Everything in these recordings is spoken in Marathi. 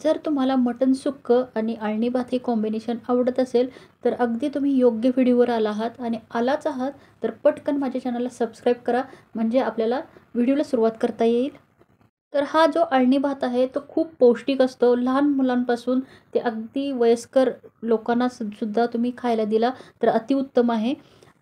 जर तुम्हाला मटण सुक्कं आणि अळणी भात हे कॉम्बिनेशन आवडत असेल, तर अगदी तुम्ही योग्य व्हिडिओवर आला आहात आणि आलाच आहात, तर पटकन माझ्या चॅनलला सबस्क्राईब करा, म्हणजे आपल्याला व्हिडिओला सुरुवात करता येईल. तर हा जो अळणी भात आहे, तो खूप पौष्टिक असतो. लहान मुलांपासून ते अगदी वयस्कर लोकांना सुद्धा तुम्ही खायला दिला, तर अतिउत्तम आहे.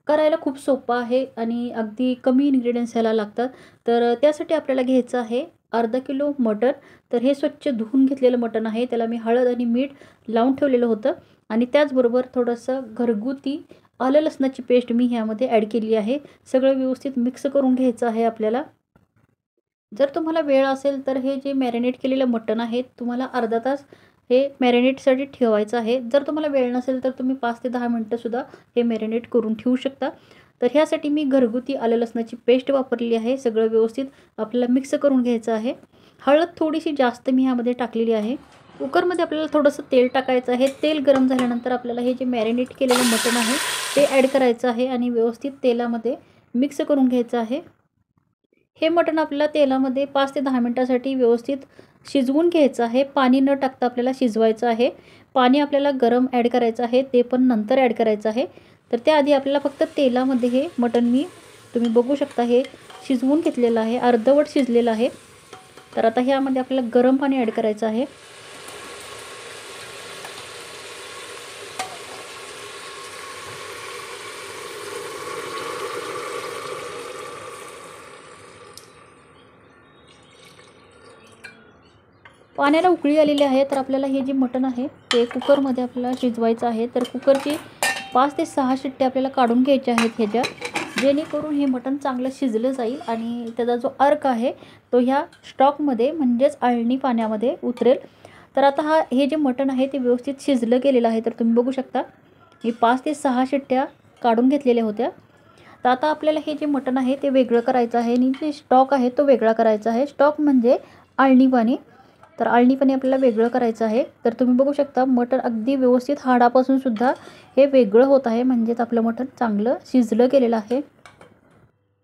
करायला खूप सोपं आहे आणि अगदी कमी इन्ग्रीडियंट्स ह्याला लागतात. तर त्यासाठी आपल्याला घ्यायचं आहे अर्धा किलो मटण. तर हे स्वच्छ धुवून घेतलेलं मटण आहे. त्याला मी हळद आणि मीठ लावून ठेवलेलं होतं आणि त्याचबरोबर थोडंसं घरगुती आलं लसणाची पेस्ट मी ह्यामध्ये ॲड केली आहे. सगळं व्यवस्थित मिक्स करून घ्यायचं आहे आपल्याला. जर तुम्हाला वेळ असेल तर हे जे मॅरिनेट केलेलं मटण आहे, तुम्हाला अर्धा तास हे मॅरिनेटसाठी ठेवायचं आहे. जर तुम्हाला वेळ नसेल तर तुम्ही 5 ते 10 मिनिटंसुद्धा हे मॅरिनेट करून ठेवू शकता. तर ह्यासाठी मी घरगुती आलं लसणाची पेस्ट वापरलेली आहे. सगळं व्यवस्थित आपल्याला मिक्स करून घ्यायचं आहे. हळद थोडीशी जास्त मी ह्यामध्ये टाकलेली आहे. कुकरमध्ये आपल्याला थोडंसं तेल टाकायचं आहे. तेल गरम झाल्यानंतर आपल्याला हे जे मॅरिनेट केलेलं मटण आहे ते ॲड करायचं आहे आणि व्यवस्थित तेलामध्ये मिक्स करून घ्यायचं आहे. हे मटण आपल्याला तेलामध्ये 5 ते 10 मिनिटासाठी व्यवस्थित शिजवून घ्यायचं आहे. पाणी न टाकता आपल्याला शिजवायचं आहे. पाणी आपल्याला गरम ॲड करायचं आहे, ते पण नंतर ॲड करायचं आहे. तर त्याआधी आपल्याला फक्त तेलामध्ये हे मटण तुम्ही बघू शकता हे शिजवून घेतलेलं आहे, अर्धवट शिजलेलं आहे. तर आता ह्यामध्ये आपल्याला गरम पाणी ॲड करायचं आहे. पाण्याला उकळी आलेली आहे, तर आपल्याला हे जे मटण आहे ते कुकरमध्ये आपल्याला शिजवायचं आहे. तर कुकरची 5 ते 6 शिट्ट्या आपल्याला काढून घ्यायच्या आहेत ह्याच्या, जेणेकरून हे मटण चांगलं शिजलं जाईल आणि त्याचा जो अर्क आहे तो ह्या स्टॉकमध्ये म्हणजेच अळणी पाण्यामध्ये उतरेल. तर आता हे जे मटण आहे ते व्यवस्थित शिजलं गेलेलं आहे. तर तुम्ही बघू शकता मी 5 ते 6 शिट्ट्या काढून घेतलेल्या होत्या. तर आता आपल्याला हे जे मटण आहे ते वेगळं करायचं आहे आणि जे स्टॉक आहे तो वेगळा करायचा आहे. स्टॉक म्हणजे अळणी पाणी. तर अळणी पाणी आपल्याला वेगळं करायचं आहे. तर तुम्ही बघू शकता मटण अगदी व्यवस्थित हाडापासून सुद्धा हे वेगळं होत आहे, म्हणजेच आपलं मटण चांगलं शिजलं गेलेलं आहे.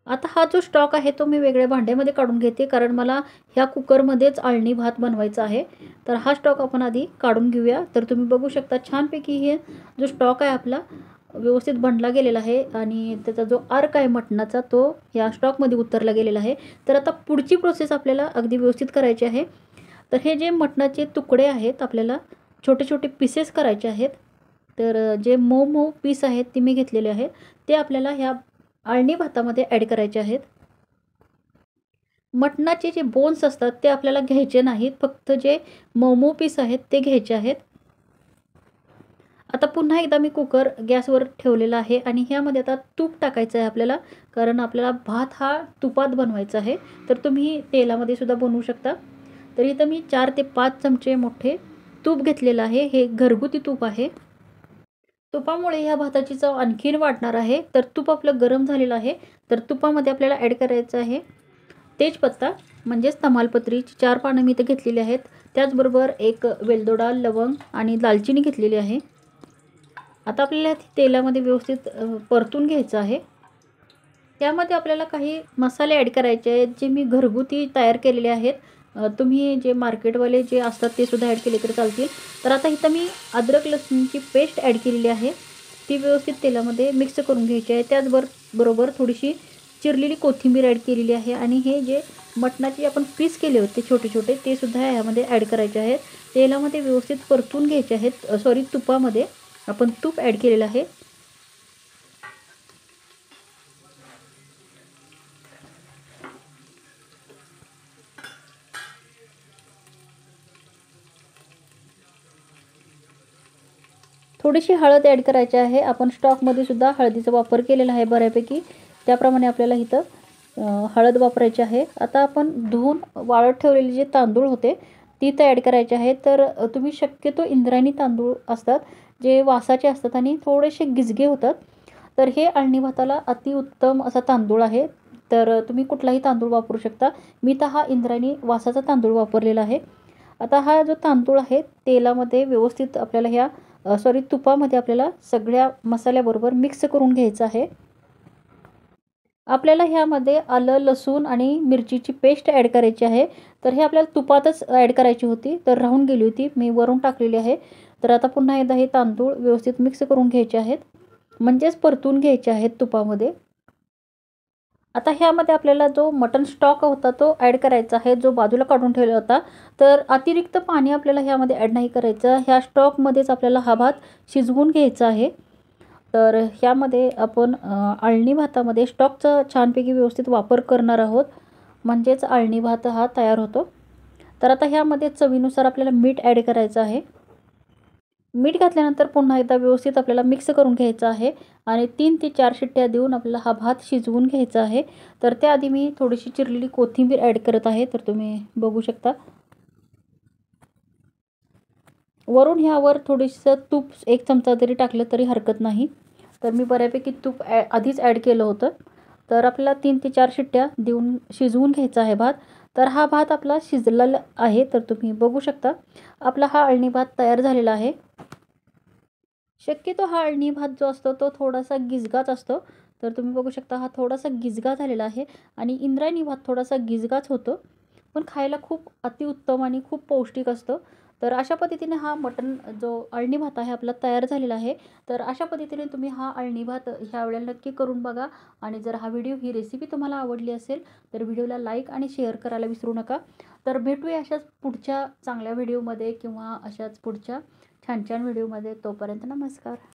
आता हा जो स्टॉक आहे तो मी वेगळ्या भांड्यामध्ये काढून घेते, कारण मला ह्या कुकरमध्येच अळणी भात बनवायचा आहे. तर हा स्टॉक आपण आधी काढून घेऊया. तर तुम्ही बघू शकता छानपैकी हे जो स्टॉक आहे आपला व्यवस्थित बनला गेलेला आहे आणि त्याचा जो अर्क आहे मटणाचा तो या स्टॉकमध्ये उतरला गेलेला आहे. तर आता पुढची प्रोसेस आपल्याला अगदी व्यवस्थित करायची आहे. तर हे जे मटणाचे तुकडे आहेत आपल्याला छोटे छोटे पीसेस करायचे आहेत. तर जे मऊ मऊ पीस आहेत ते मी घेतलेले आहेत, ते आपल्याला ह्या अळणी भातामध्ये ॲड करायचे आहेत. मटणाचे जे बोन्स असतात ते आपल्याला घ्यायचे नाहीत, फक्त जे मऊ मऊ पीस आहेत ते घ्यायचे आहेत. आता पुन्हा एकदा मी कुकर गॅसवर ठेवलेला आहे आणि ह्यामध्ये आता तूप टाकायचं आहे आपल्याला, कारण आपल्याला भात हा तुपात बनवायचा आहे. तर तुम्ही तेलामध्ये सुद्धा बनवू शकता. तर इथं मी 4 ते 5 चमचे मोठे तूप घेतलेलं आहे. हे घरगुती तूप आहे. तुपामुळे ह्या भाताची चव आणखीन वाढणार आहे. तर तूप आपलं गरम झालेलं आहे. तर तुपामध्ये आपल्याला ॲड करायचं आहे तेजपत्ता म्हणजेच तमालपत्रीची 4 पानं मी इथं घेतलेली आहेत. त्याचबरोबर एक वेलदोडा, लवंग आणि दालचिनी घेतलेली आहे. आता आपल्याला तेलामध्ये व्यवस्थित परतून घ्यायचं आहे. त्यामध्ये आपल्याला काही मसाले ॲड करायचे आहेत, जे मी घरगुती तयार केलेले आहेत. तुम्ही जे मार्केटवाले जे असतात ते सुद्धा ॲड केले तर चालतील. तर आता इथं मी अद्रक लसूणची पेस्ट ॲड केलेली आहे. ती व्यवस्थित तेलामध्ये मिक्स करून घ्यायची आहे. त्याचबरोबर थोडीशी चिरलेली कोथिंबीर ॲड केलेली आहे आणि हे जे मटणाचे आपण पीस केले होते छोटे छोटे ते सुद्धा यामध्ये ॲड करायचे आहेत. तेलामध्ये व्यवस्थित परतून घ्यायचे आहेत. तुपामध्ये आपण तूप ॲड केलेलं आहे. थोडीशी हळद ॲड करायची आहे. आपण स्टॉकमध्ये सुद्धा हळदीचा वापर केलेला आहे बऱ्यापैकी, त्याप्रमाणे आपल्याला इथं हळद वापरायची आहे. आता आपण धुवून वाळत ठेवलेले जे तांदूळ होते ती इथं ॲड करायचे आहेत. तर तुम्ही शक्यतो इंद्रायणी तांदूळ असतात जे वासाचे असतात आणि थोडेसे गिजगे होतात. तर हे अळणी भाताला अतिउत्तम असा तांदूळ आहे. तर तुम्ही कुठलाही तांदूळ वापरू शकता. मी तर हा इंद्रायणी वासाचा तांदूळ वापरलेला आहे. आता हा जो तांदूळ आहे तेलामध्ये व्यवस्थित आपल्याला तुपामध्ये आपल्याला सगळ्या मसाल्याबरोबर मिक्स करून घ्यायचं आहे. आपल्याला ह्यामध्ये आलं, लसूण आणि मिरचीची पेस्ट ॲड करायची आहे. तर हे आपल्याला तुपातच ॲड करायची होती, तर राहून गेली होती. मी वरून टाकलेली आहे. तर आता पुन्हा एकदा हे तांदूळ व्यवस्थित मिक्स करून घ्यायचे आहेत, म्हणजेच परतून घ्यायचे आहेत तुपामध्ये. आता ह्यामध्ये आपल्याला जो मटण स्टॉक होता तो ॲड करायचा आहे, जो बाजूला काढून ठेवला होता. तर अतिरिक्त पाणी आपल्याला ह्यामध्ये ॲड नाही करायचं. ह्या स्टॉकमध्येच आपल्याला हा भात शिजवून घ्यायचा आहे. तर ह्यामध्ये आपण अळणी भातामध्ये स्टॉकचा छानपैकी व्यवस्थित वापर करणार आहोत, म्हणजेच अळणी भात हा तयार होतो. तर आता ह्यामध्ये चवीनुसार आपल्याला मीठ ॲड करायचं आहे. मीठ घातल्यानंतर पुन्हा एकदा व्यवस्थित आपल्याला मिक्स करून घ्यायचं आहे आणि 3 ते 4 शिट्ट्या देऊन आपल्याला हा भात शिजवून घ्यायचा आहे. तर त्याआधी मी थोडीशी चिरलेली कोथिंबीर ॲड करत आहे, तर तुम्ही बघू शकता. वरून ह्यावर थोडंसं तूप 1 चमचा जरी टाकलं तरी हरकत नाही. तर मी बऱ्यापैकी तूप आधीच ॲड केलं होतं. तर आपल्याला 3 ते 4 शिट्ट्या देऊन शिजवून घ्यायचा आहे भात. तर हा भात आपला शिजलेला आहे, तर तुम्ही बघू शकता. आपला हा अळणी भात तयार झालेला आहे. शक्यतो हा अळणी भात जो असतो तो थोडासा गिजगाच असतो. तर तुम्ही बघू शकता हा थोडासा गिजगा झालेला आहे आणि इंद्रायणी भात थोडासा गिजगाच होतो. पण खायला खूप अतिउत्तम आणि खूप पौष्टिक असतो. तर अशा पद्धतीने हा मटण जो अळणी भात आहे आपला तयार झालेला आहे. तर अशा पद्धतीने तुम्ही हा अळणी भात ह्या वेळेला नक्की करून बघा. आणि जर ही रेसिपी तुम्हाला आवडली असेल तर व्हिडिओला लाईक आणि शेअर करायला विसरू नका. तर भेटूया अशाच पुढच्या चांगल्या व्हिडिओमध्ये किंवा अशाच पुढच्या छान छान व्हिडिओमध्ये. तोपर्यंत नमस्कार.